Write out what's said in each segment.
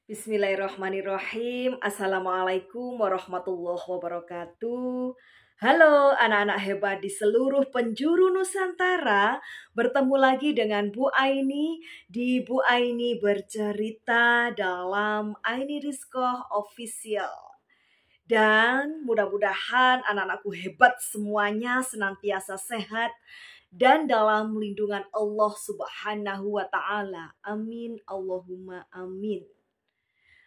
Bismillahirrahmanirrahim. Assalamualaikum warahmatullahi wabarakatuh. Halo anak-anak hebat di seluruh penjuru Nusantara. Bertemu lagi dengan Bu Aini di Bu Aini Bercerita dalam Aini Rizqoh Official. Dan mudah-mudahan anak-anakku hebat semuanya senantiasa sehat dan dalam lindungan Allah Subhanahu wa Ta'ala. Amin. Allahumma amin.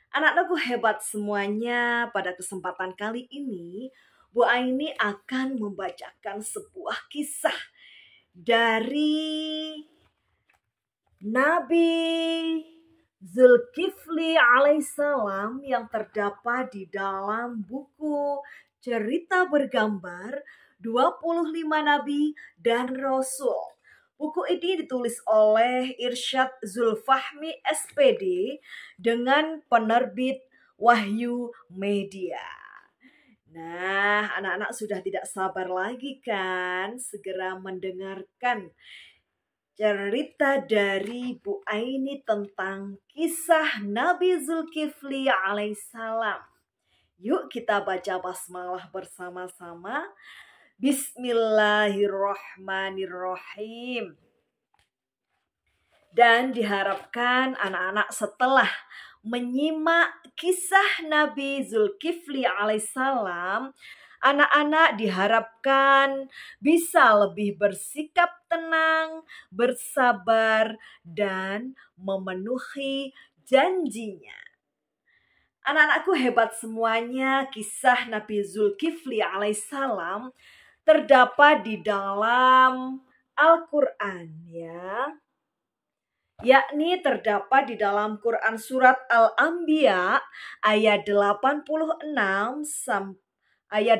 Anak-anakku hebat semuanya, pada kesempatan kali ini Bu Aini akan membacakan sebuah kisah dari Nabi Zulkifli alaihissalam yang terdapat di dalam buku Cerita Bergambar 25 Nabi dan Rasul. Buku ini ditulis oleh Irsyad Zulfahmi SPD dengan penerbit Wahyu Media. Nah, anak-anak sudah tidak sabar lagi kan segera mendengarkan cerita dari Bu Aini tentang kisah Nabi Zulkifli alaihissalam. Yuk kita baca basmalah bersama-sama. Bismillahirrahmanirrahim. Dan diharapkan anak-anak setelah menyimak kisah Nabi Zulkifli alaihissalam, anak-anak diharapkan bisa lebih bersikap tenang, bersabar, dan memenuhi janjinya. Anak-anakku hebat semuanya, kisah Nabi Zulkifli alaihissalam terdapat di dalam Al-Quran ya. Yakni terdapat di dalam Quran surat Al-Anbiya ayat 85 sampai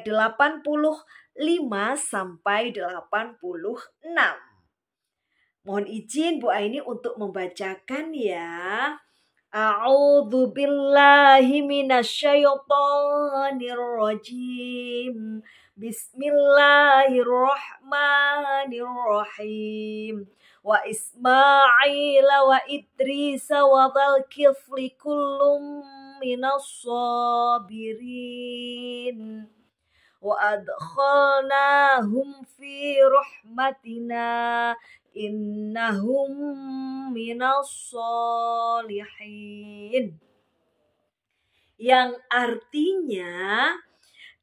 86. Mohon izin Bu Aini untuk membacakan ya. A'udzu billahi minasyaitonir rajim. Bismillahirrahmanirrahim. Wa Ismail wa Idris wa Dzulkifli kullum minas sabirin. Wa adkhalnahum fi rahmatina innahum minas solihin. Yang artinya,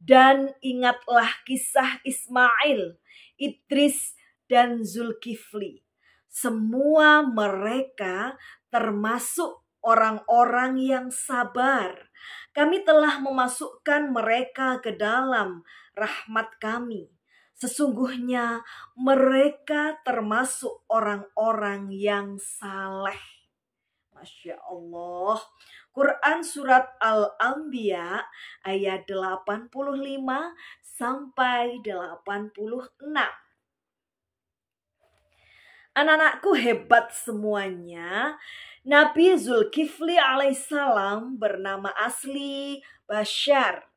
dan ingatlah kisah Ismail, Idris, dan Zulkifli. Semua mereka termasuk orang-orang yang sabar. Kami telah memasukkan mereka ke dalam rahmat kami. Sesungguhnya mereka termasuk orang-orang yang saleh. Masya Allah. Quran surat Al-Anbiya ayat 85 sampai 86. Anak-anakku hebat semuanya. Nabi Zulkifli alaihissalam bernama asli Bashar.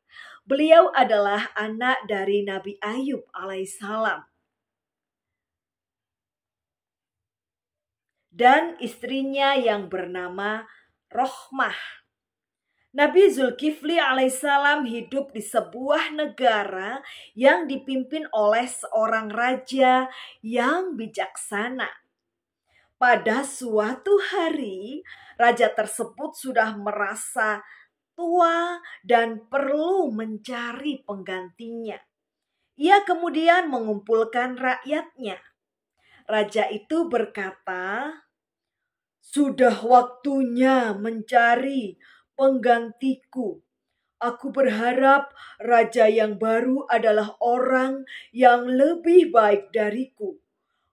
Beliau adalah anak dari Nabi Ayub alaihissalam dan istrinya yang bernama Rohmah. Nabi Zulkifli alaihissalam hidup di sebuah negara yang dipimpin oleh seorang raja yang bijaksana. Pada suatu hari, raja tersebut sudah merasa tua dan perlu mencari penggantinya. Ia kemudian mengumpulkan rakyatnya. Raja itu berkata, "Sudah waktunya mencari penggantiku. Aku berharap raja yang baru adalah orang yang lebih baik dariku.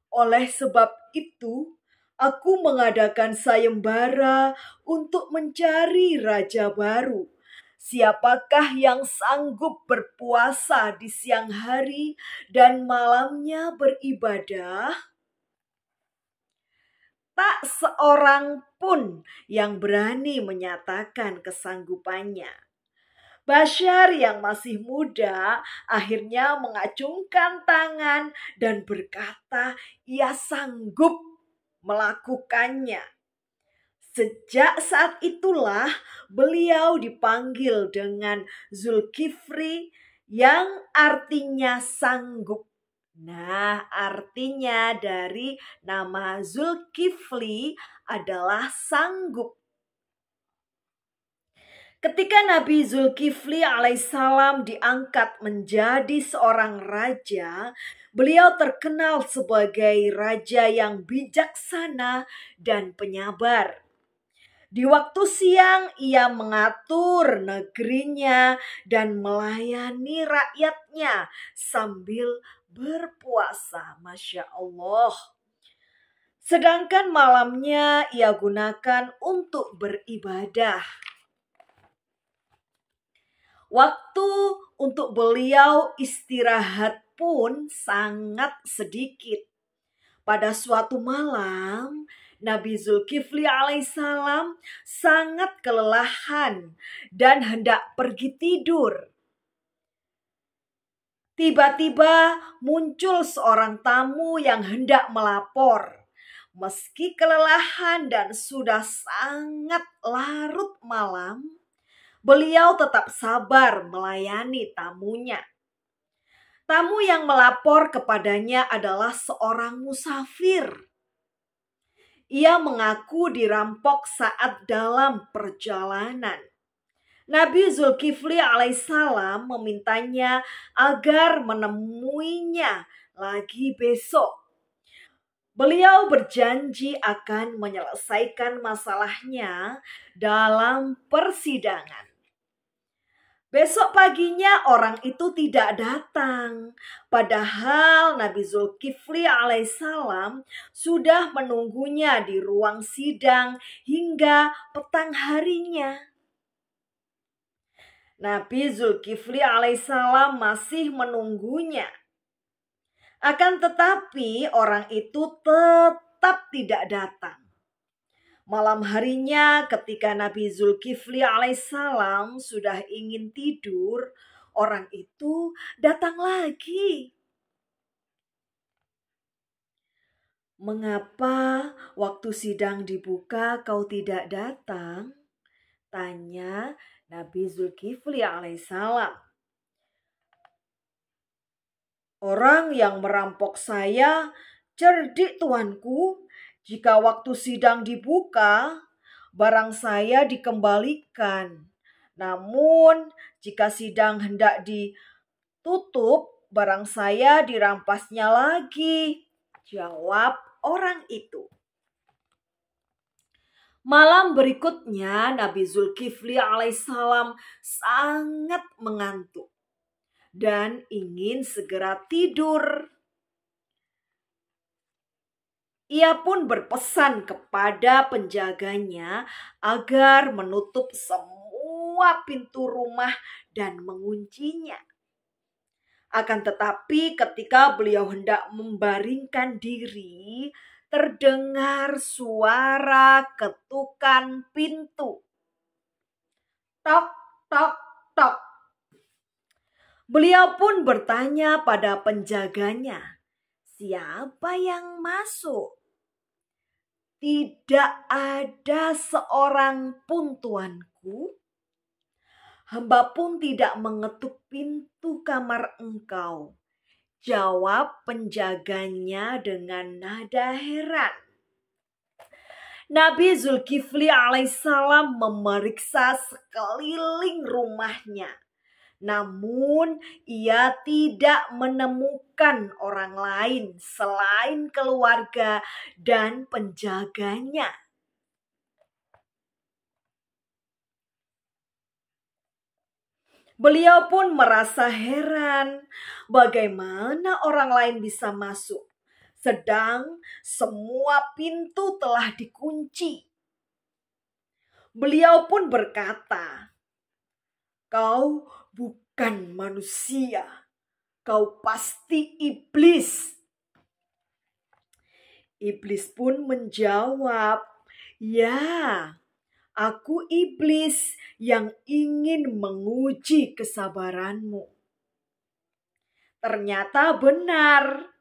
Oleh sebab itu, aku mengadakan sayembara untuk mencari raja baru. Siapakah yang sanggup berpuasa di siang hari dan malamnya beribadah?" Tak seorang pun yang berani menyatakan kesanggupannya. Bashar yang masih muda akhirnya mengacungkan tangan dan berkata ia sanggup melakukannya. Sejak saat itulah beliau dipanggil dengan Zulkifli yang artinya sanggup. Nah, artinya dari nama Zulkifli adalah sanggup. Ketika Nabi Zulkifli alaihissalam diangkat menjadi seorang raja, beliau terkenal sebagai raja yang bijaksana dan penyabar. Di waktu siang ia mengatur negerinya dan melayani rakyatnya sambil berpuasa. Masya Allah. Sedangkan malamnya ia gunakan untuk beribadah. Waktu untuk beliau istirahat pun sangat sedikit. Pada suatu malam, Nabi Zulkifli alaihissalam sangat kelelahan dan hendak pergi tidur. Tiba-tiba muncul seorang tamu yang hendak melapor. Meski kelelahan dan sudah sangat larut malam, beliau tetap sabar melayani tamunya. Tamu yang melapor kepadanya adalah seorang musafir. Ia mengaku dirampok saat dalam perjalanan. Nabi Zulkifli alaihissalam memintanya agar menemuinya lagi besok. Beliau berjanji akan menyelesaikan masalahnya dalam persidangan. Besok paginya orang itu tidak datang. Padahal Nabi Zulkifli alaihissalam sudah menunggunya di ruang sidang hingga petang harinya. Nabi Zulkifli alaihissalam masih menunggunya. Akan tetapi orang itu tetap tidak datang. Malam harinya ketika Nabi Zulkifli alaihissalam sudah ingin tidur, orang itu datang lagi. "Mengapa waktu sidang dibuka kau tidak datang?" tanya Nabi Zulkifli alaihissalam. "Orang yang merampok saya cerdik tuanku. Jika waktu sidang dibuka, barang saya dikembalikan. Namun, jika sidang hendak ditutup, barang saya dirampasnya lagi," jawab orang itu. Malam berikutnya, Nabi Zulkifli alaihissalam sangat mengantuk dan ingin segera tidur. Ia pun berpesan kepada penjaganya agar menutup semua pintu rumah dan menguncinya. Akan tetapi ketika beliau hendak membaringkan diri, terdengar suara ketukan pintu. Tok, tok, tok. Beliau pun bertanya pada penjaganya, "Siapa yang masuk?" "Tidak ada seorang pun tuanku. Hamba pun tidak mengetuk pintu kamar engkau," jawab penjaganya dengan nada heran. Nabi Zulkifli alaihissalam memeriksa sekeliling rumahnya. Namun ia tidak menemukan orang lain selain keluarga dan penjaganya. Beliau pun merasa heran bagaimana orang lain bisa masuk, sedang semua pintu telah dikunci. Beliau pun berkata, "Kau bukan manusia, kau pasti iblis." Iblis pun menjawab, "Ya, aku iblis yang ingin menguji kesabaranmu." Ternyata benar.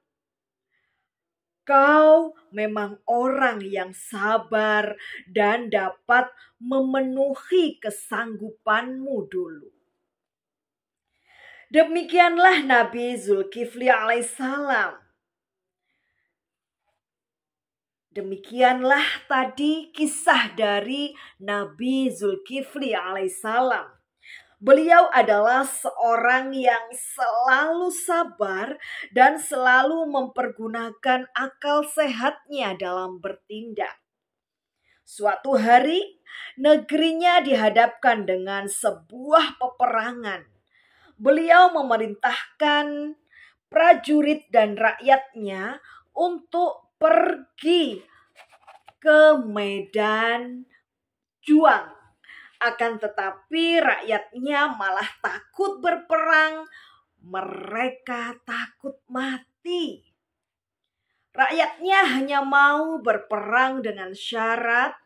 Kau memang orang yang sabar dan dapat memenuhi kesanggupanmu dulu. Demikianlah Nabi Zulkifli alaihissalam. Demikianlah tadi kisah dari Nabi Zulkifli alaihissalam. Beliau adalah seorang yang selalu sabar dan selalu mempergunakan akal sehatnya dalam bertindak. Suatu hari, negerinya dihadapkan dengan sebuah peperangan. Beliau memerintahkan prajurit dan rakyatnya untuk pergi ke medan juang. Akan tetapi rakyatnya malah takut berperang, mereka takut mati. Rakyatnya hanya mau berperang dengan syarat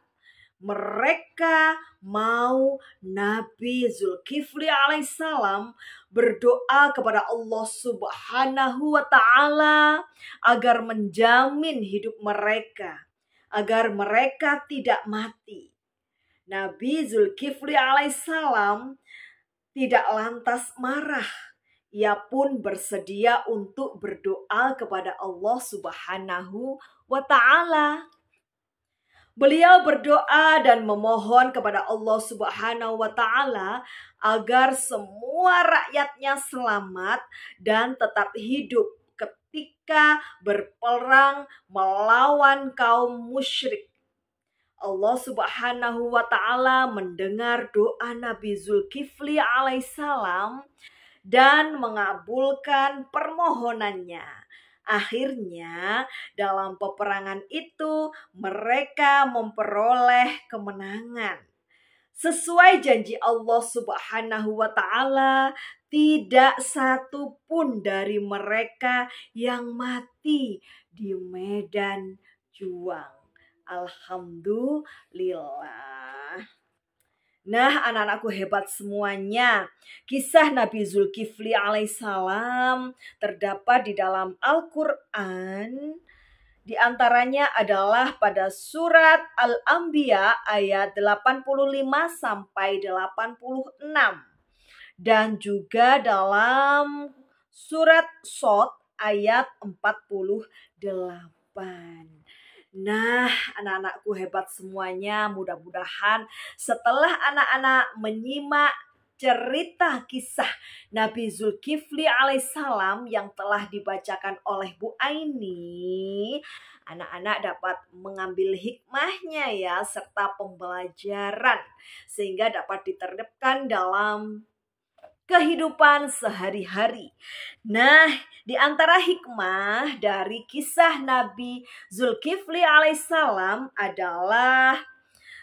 mereka mau Nabi Zulkifli alaihissalam berdoa kepada Allah Subhanahu wa ta'ala agar menjamin hidup mereka, agar mereka tidak mati. Nabi Zulkifli alaihissalam tidak lantas marah. Ia pun bersedia untuk berdoa kepada Allah Subhanahu wa ta'ala. Beliau berdoa dan memohon kepada Allah Subhanahu wa ta'ala agar semua rakyatnya selamat dan tetap hidup ketika berperang melawan kaum musyrik. Allah Subhanahu wa ta'ala mendengar doa Nabi Zulkifli alaihissalam dan mengabulkan permohonannya. Akhirnya dalam peperangan itu mereka memperoleh kemenangan. Sesuai janji Allah Subhanahu wa ta'ala, tidak satu pun dari mereka yang mati di medan juang. Alhamdulillah. Nah, anak-anakku hebat semuanya. Kisah Nabi Zulkifli alaihissalam terdapat di dalam Al-Quran. Di antaranya adalah pada surat Al-Anbiya ayat 85 sampai 86. Dan juga dalam surat Shad ayat 48. Nah, anak-anakku hebat semuanya, mudah-mudahan setelah anak-anak menyimak cerita kisah Nabi Zulkifli alaihissalam yang telah dibacakan oleh Bu Aini, anak-anak dapat mengambil hikmahnya ya, serta pembelajaran sehingga dapat diterapkan dalam kehidupan sehari-hari. Nah, di antara hikmah dari kisah Nabi Zulkifli alaihissalam adalah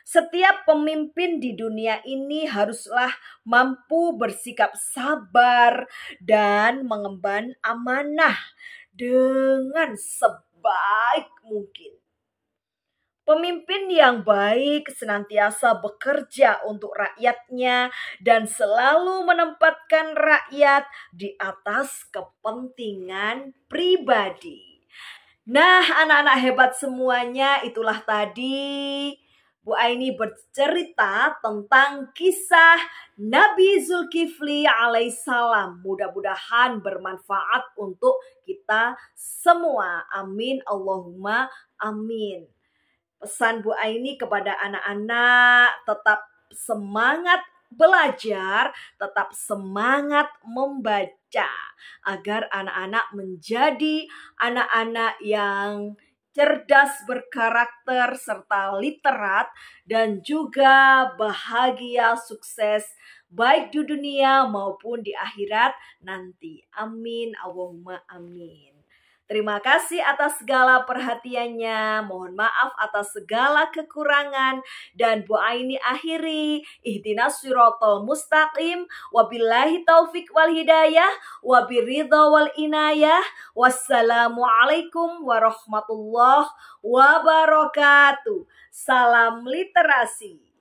setiap pemimpin di dunia ini haruslah mampu bersikap sabar dan mengemban amanah dengan sebaik mungkin. Pemimpin yang baik senantiasa bekerja untuk rakyatnya dan selalu menempatkan rakyat di atas kepentingan pribadi. Nah, anak-anak hebat semuanya, itulah tadi Bu Aini bercerita tentang kisah Nabi Zulkifli alaihissalam. Mudah-mudahan bermanfaat untuk kita semua. Amin, Allahumma amin. Pesan Bu Aini kepada anak-anak, tetap semangat belajar, tetap semangat membaca agar anak-anak menjadi anak-anak yang cerdas, berkarakter, serta literat, dan juga bahagia, sukses baik di dunia maupun di akhirat nanti. Amin, Allahumma amin. Terima kasih atas segala perhatiannya. Mohon maaf atas segala kekurangan. Dan Bu Aini akhiri. Ihdinas siratal mustaqim. Wabillahi taufik wal hidayah. Wabiridha wal inayah. Wassalamualaikum warahmatullahi wabarakatuh. Salam literasi.